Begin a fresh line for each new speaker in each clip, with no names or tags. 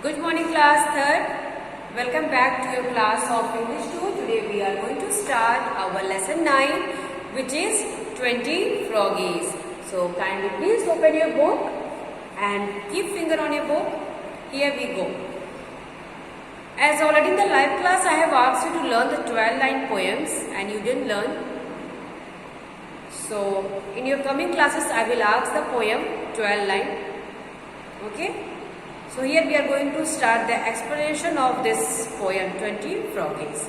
Good morning class third. Welcome back to your class of English 2. Today we are going to start our lesson 9 which is 20 froggies. So kindly please open your book and keep finger on your book. Here we go. As already in the live class I have asked you to learn the 12 line poems and you didn't learn. So in your coming classes I will ask the poem 12 line. Okay. So here we are going to start the explanation of this poem 20 froggies.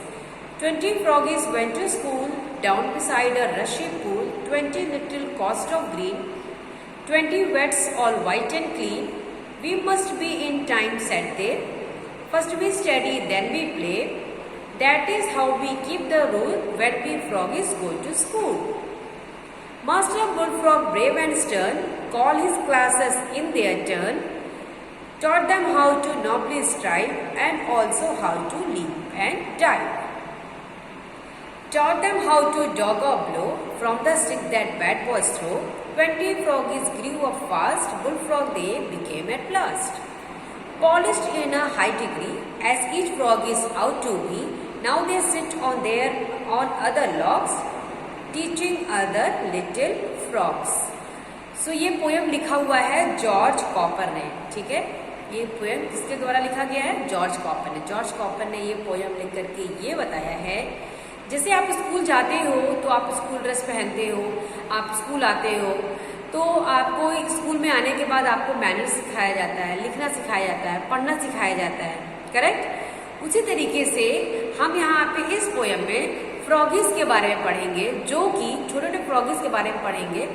20 froggies went to school down beside a rushy pool, 20 little cost of green, 20 wets all white and clean. We must be in time, said they. First we study, then we play. That is how we keep the rule when we froggies go to school. Master Bullfrog, brave and stern, called his classes in their turn, taught them how to nobly strive and also how to leap and dive. Taught them how to dog or blow from the stick that bad boys throw. 20 froggies grew up fast, bullfrog they became at last. Polished in a high degree, as each frog is out to be, now they sit on other logs, teaching other little frogs. So ये poem लिखा हुआ है George copper ने, ठीक है। ये poem किसके द्वारा लिखा गया है? जॉर्ज कॉपर ने। जॉर्ज कॉपर ने ये पोएम लिख करके ये बताया है, जैसे आप स्कूल जाते हो तो आप स्कूल ड्रेस पहनते हो, आप स्कूल आते हो तो आपको स्कूल में आने के बाद आपको मैनर्स सिखाया जाता है, लिखना सिखाया जाता है, पढ़ना सिखाया जाता है, करेक्ट। उसी तरीके से हम यहाँ पे इस पोएम में फ्रॉगीज के बारे में पढ़ेंगे, जो कि छोटे छोटे फ्रॉगीज के बारे में पढ़ेंगे,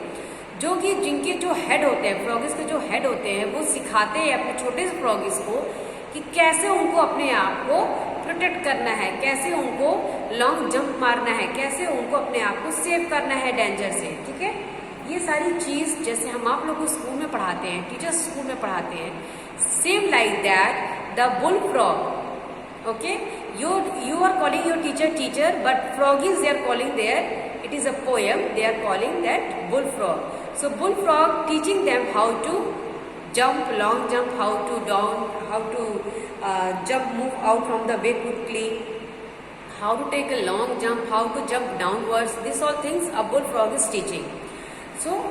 जो कि जिनके जो हेड होते हैं, फ्रॉगीज के जो हेड होते हैं, वो सिखाते हैं अपने छोटे से फ्रॉगीज को कि कैसे उनको अपने आप को प्रोटेक्ट करना है, कैसे उनको लॉन्ग जंप मारना है, कैसे उनको अपने आप को सेव करना है डेंजर से, ठीक है। ये सारी चीज जैसे हम आप लोग को स्कूल में पढ़ाते हैं, टीचर्स स्कूल में पढ़ाते हैं, same like that the bull frog, okay, you are calling your teacher, but froggies they are calling it is a poem, they are calling that bullfrog. So bullfrog teaching them how to jump, long jump, how to down, how to jump, move out from the way quickly, how to take a long jump, how to jump downwards. These all things a bullfrog is teaching. So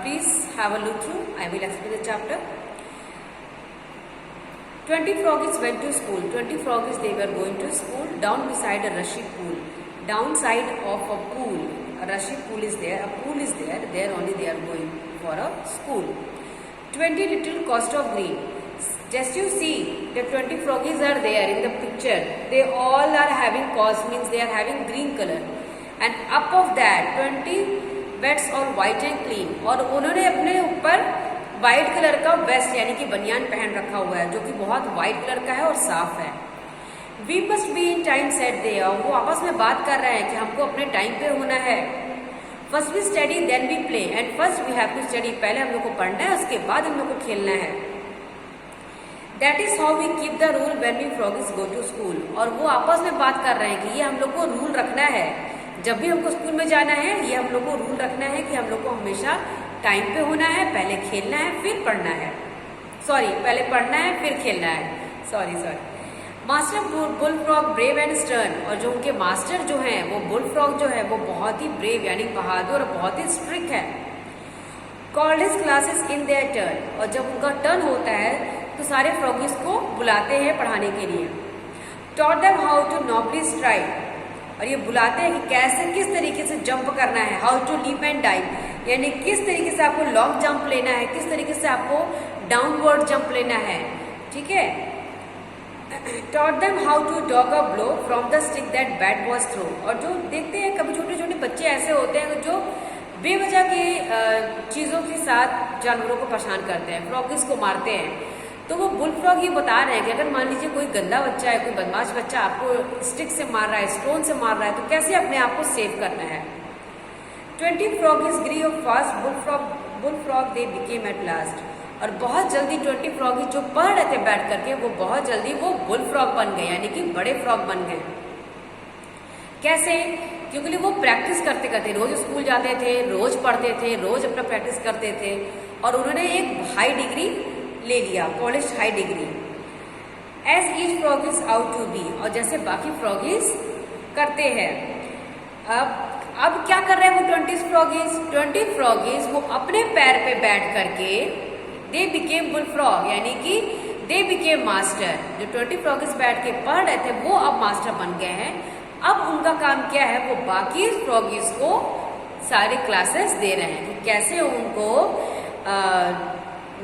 please have a look through. I will explain the chapter. 20 froggies went to school. 20 froggies they were going to school down beside a rushy pool. Downside of a pool, a rushy pool is there, a pool is there, there only they are going for a school. 20 little cost of green. Just you see, the 20 froggies are there in the picture. They all are having cost, means they are having green color. And up of that, 20 wets all white and clean. और उन्होंने अपने ऊपर white colour का waste यानी कि बनियान पहन रखा हुआ है, जो कि बहुत व्हाइट कलर का है और साफ है। We must be in time set they, वो आपस में बात कर रहे हैं कि हमको अपने टाइम पे होना है। First we study then we play, and first we have to study, पहले हम लोग को पढ़ना है, उसके बाद हम लोग को खेलना है। That is how we keep the rule when we froggies go to school, और वो आपस में बात कर रहे हैं कि ये हम लोग को रूल रखना है, जब भी हमको स्कूल में जाना है ये हम लोग को रूल रखना है कि हम लोग को हमेशा टाइम पे होना है, पहले खेलना है फिर पढ़ना है, पहले पढ़ना है फिर खेलना है, sorry. Master bullfrog brave and stern, और जो उनके मास्टर जो हैं वो बुलफ्रॉग जो है वो बहुत ही ब्रेव यानी बहादुर और बहुत ही स्ट्रिक्ट है। Called his classes in their turn, और जब उनका टर्न होता है तो सारे फ्रॉगीज को बुलाते हैं पढ़ाने के लिए। Taught them how to nobly strive, और ये बुलाते हैं कि कैसे किस तरीके से जंप करना है, how to leap and dive, यानी किस तरीके से आपको लॉन्ग जंप लेना है, किस तरीके से आपको डाउनवर्ड जंप लेना है, ठीक है। Taught them how to dodge a blow from the stick that bad boys throw, और जो देखते हैं कभी छोटे छोटे बच्चे ऐसे होते हैं जो बेवजह की चीज़ों के साथ जानवरों को परेशान करते हैं, फ्रॉगीज को मारते हैं। तो वो बुलफ्रॉग ये बता रहे हैं कि अगर मान लीजिए कोई गंदा बच्चा है, कोई बदमाश बच्चा आपको स्टिक से मार रहा है, स्टोन से मार रहा है, तो कैसे अपने आप को सेव करना है। 20 froggies grew up fast, bullfrog they became at last, और बहुत जल्दी 20 फ्रॉगीज जो पढ़ रहे थे बैठ करके वो बहुत जल्दी वो बुलफ्रॉग बन गए, यानी कि बड़े फ्रॉग बन गए। कैसे? क्योंकि वो प्रैक्टिस करते करते रोज स्कूल जाते थे, रोज पढ़ते थे, रोज अपना प्रैक्टिस करते थे, और उन्होंने एक हाई डिग्री ले लिया, polish high degree. As each froggies out to be, और जैसे बाकी फ्रॉगीज करते हैं। अब क्या कर रहे हैं वो 20 फ्रॉगीज? 20 फ्रॉगीज वो अपने पैर पे बैठ करके दे बिकेम बुल फ्रॉग, यानी कि दे बिकेम मास्टर। जो 20 फ्रॉगीज बैठ के पढ़ रहे थे वो अब मास्टर बन गए हैं। अब उनका काम क्या है, वो बाकी फ्रॉगीज को सारे क्लासेस दे रहे हैं कि कैसे उनको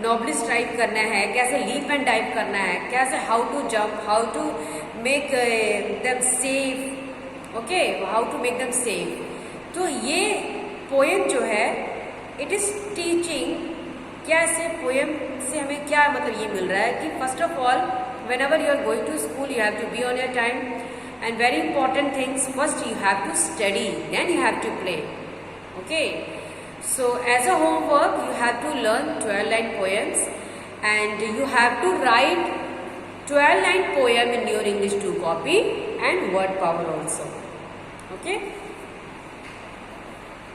नॉबलिस्ट टाइप करना है, कैसे लीप एंड डाइव करना है, कैसे how to jump, how to make them safe, okay, how to make them safe. तो ये पोएम जो है इट इज टीचिंग, क्या ऐसे पोएम से हमें क्या मतलब ये मिल रहा है कि first of all whenever you are going to school you have to be on your time, and very important things, first you have to study, then you have to play, okay? So as a homework you have to learn 12-line poems and you have to write 12-line poem in your English 2 copy and word power also, okay?